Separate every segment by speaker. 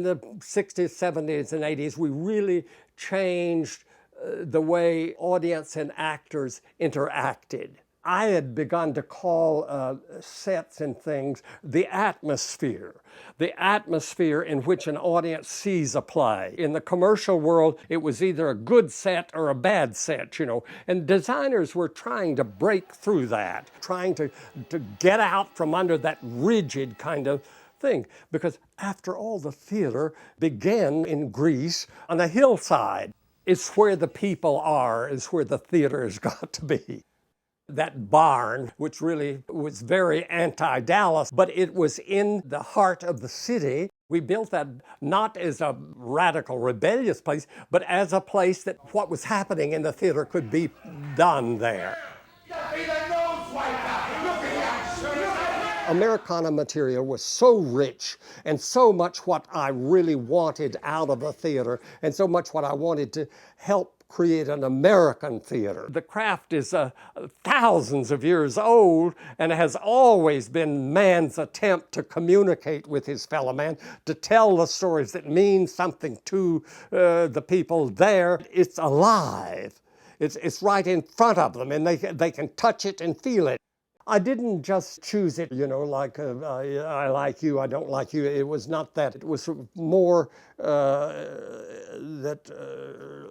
Speaker 1: in the 60s, 70s, and 80s, we really changed the way audience and actors interacted. I had begun to call sets and things the atmosphere in which an audience sees a play. In the commercial world, it was either a good set or a bad set, you know, and designers were trying to break through that, trying to get out from under that rigid kind of thing. Because after all, the theater began in Greece on a hillside. It's where the people are, is where the theater has got to be. That barn, which really was very anti-Dallas, but it was in the heart of the city. We built that not as a radical, rebellious place, but as a place that what was happening in the theater could be done there. Americana material was so rich and so much what I really wanted out of a theater and so much what I wanted to help create an American theater. The craft is thousands of years old and has always been man's attempt to communicate with his fellow man, to tell the stories that mean something to the people there. It's alive. It's right in front of them, and they can touch it and feel it. I didn't just choose it, you know, like I like you, I don't like you. It was not that. It was more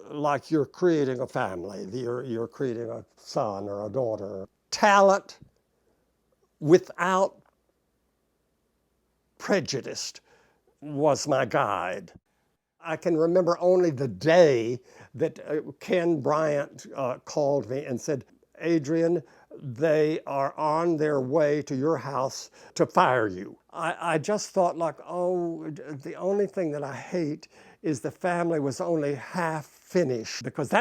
Speaker 1: like you're creating a family, you're creating a son or a daughter. Talent without prejudice was my guide. I can remember only the day that Ken Bryant called me and said, Adrian, they are on their way to your house to fire you. I just thought like, oh, the only thing that I hate is the family was only half finished, because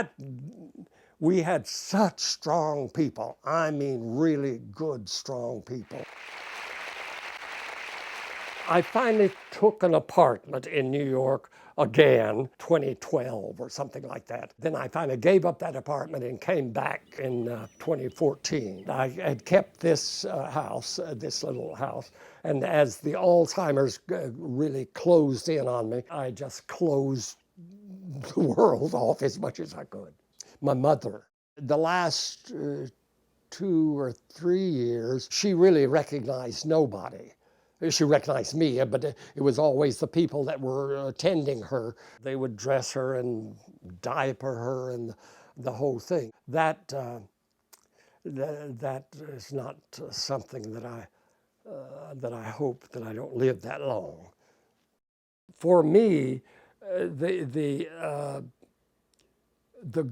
Speaker 1: we had such strong people. I mean, really good, strong people. I finally took an apartment in New York again, 2012 or something like that. Then I finally gave up that apartment and came back in 2014. I had kept this house, this little house, and as the Alzheimer's really closed in on me, I just closed the world off as much as I could. My mother, the last 2 or 3 years, she really recognized nobody. She recognized me, but it was always the people that were attending her. They would dress her and diaper her and the whole thing. That is not something that I hope that I don't live that long. For me, the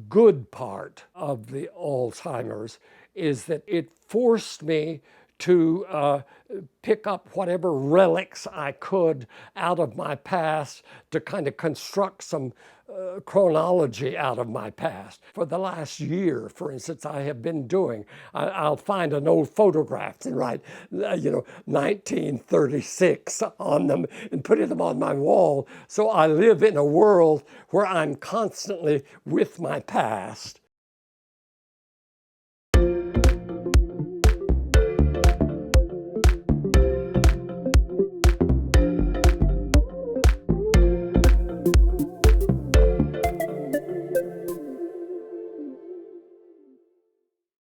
Speaker 1: good part of the Alzheimer's is that it forced me to pick up whatever relics I could out of my past to kind of construct some chronology out of my past. For the last year, for instance, I have been doing, I'll find an old photograph and write, 1936 on them and put them on my wall. So I live in a world where I'm constantly with my past.